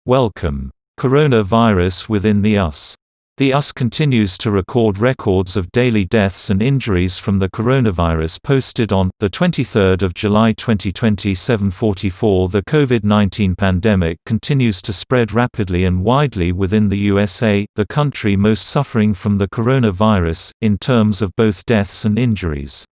Welcome. Coronavirus within the US. The US continues to record records of daily deaths and injuries from the coronavirus. Posted on the 23rd of July 2020 7:44. The COVID-19 pandemic continues to spread rapidly and widely within the USA, the country most suffering from the coronavirus in terms of both deaths and injuries.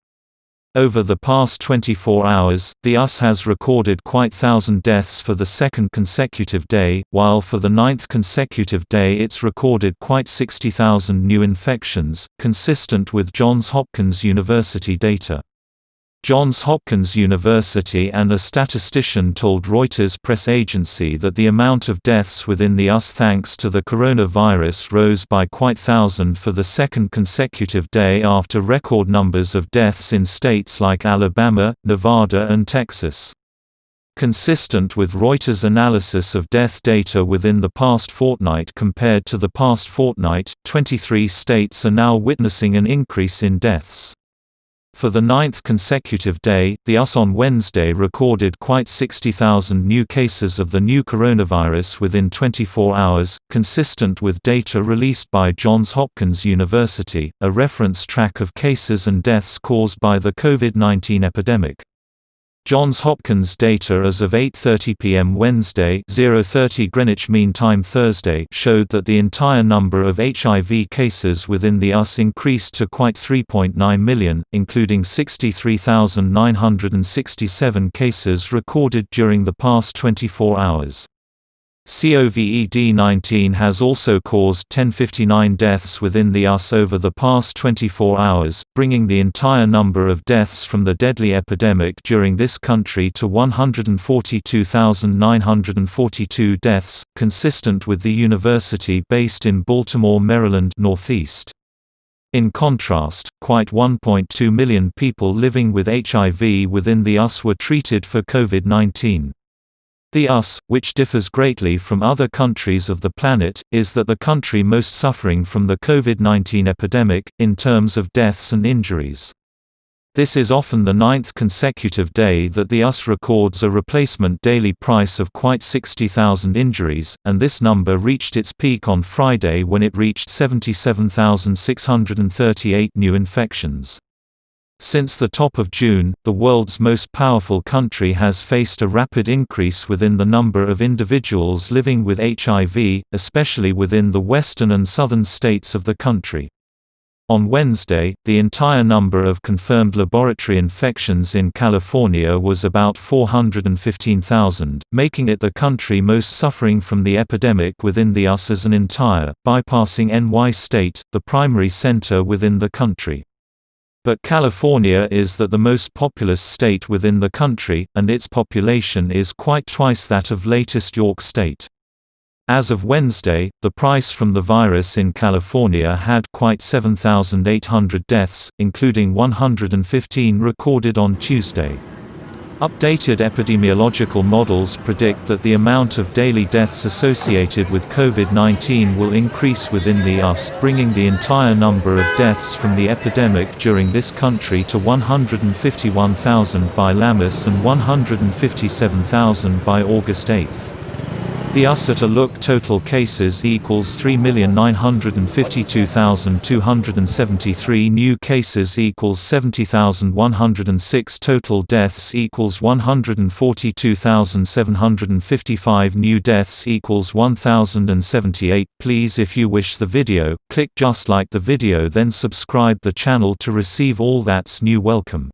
Over the past 24 hours, the US has recorded quite 1,000 deaths for the second consecutive day, while for the ninth consecutive day it's recorded quite 60,000 new infections, consistent with Johns Hopkins University data. Johns Hopkins University and a statistician told Reuters press agency that the amount of deaths within the US thanks to the coronavirus rose by quite 1,000 for the second consecutive day after record numbers of deaths in states like Alabama, Nevada and Texas. Consistent with Reuters' analysis of death data within the past fortnight compared to the past fortnight, 23 states are now witnessing an increase in deaths. For the ninth consecutive day, the US on Wednesday recorded quite 60,000 new cases of the new coronavirus within 24 hours, consistent with data released by Johns Hopkins University, a reference track of cases and deaths caused by the COVID-19 epidemic. Johns Hopkins data as of 8:30 p.m. Wednesday (0:30 Greenwich Mean Time Thursday) showed that the entire number of HIV cases within the US increased to quite 3.9 million, including 63,967 cases recorded during the past 24 hours. COVID-19 has also caused 1,059 deaths within the US over the past 24 hours, bringing the entire number of deaths from the deadly epidemic during this country to 142,942 deaths, consistent with the university based in Baltimore, Maryland, Northeast. In contrast, quite 1.2 million people living with HIV within the US were treated for COVID-19. The US, which differs greatly from other countries of the planet, is that the country most suffering from the COVID-19 epidemic, in terms of deaths and injuries. This is often the ninth consecutive day that the US records a replacement daily price of quite 60,000 injuries, and this number reached its peak on Friday when it reached 77,638 new infections. Since the top of June, the world's most powerful country has faced a rapid increase within the number of individuals living with HIV, especially within the western and southern states of the country. On Wednesday, the entire number of confirmed laboratory infections in California was about 415,000, making it the country most suffering from the epidemic within the US as an entire, bypassing NY State, the primary center within the country. But California is the most populous state within the country, and its population is quite twice that of latest York State. As of Wednesday, the price from the virus in California had quite 7,800 deaths, including 115 recorded on Tuesday. Updated epidemiological models predict that the amount of daily deaths associated with COVID-19 will increase within the US, bringing the entire number of deaths from the epidemic during this country to 151,000 by Lamas and 157,000 by August 8. The US at a look total cases equals 3,952,273 new cases equals 70,106 total deaths equals 142,755 new deaths equals 1,078. Please, if you wish the video, click just like the video then subscribe the channel to receive all that's new. Welcome.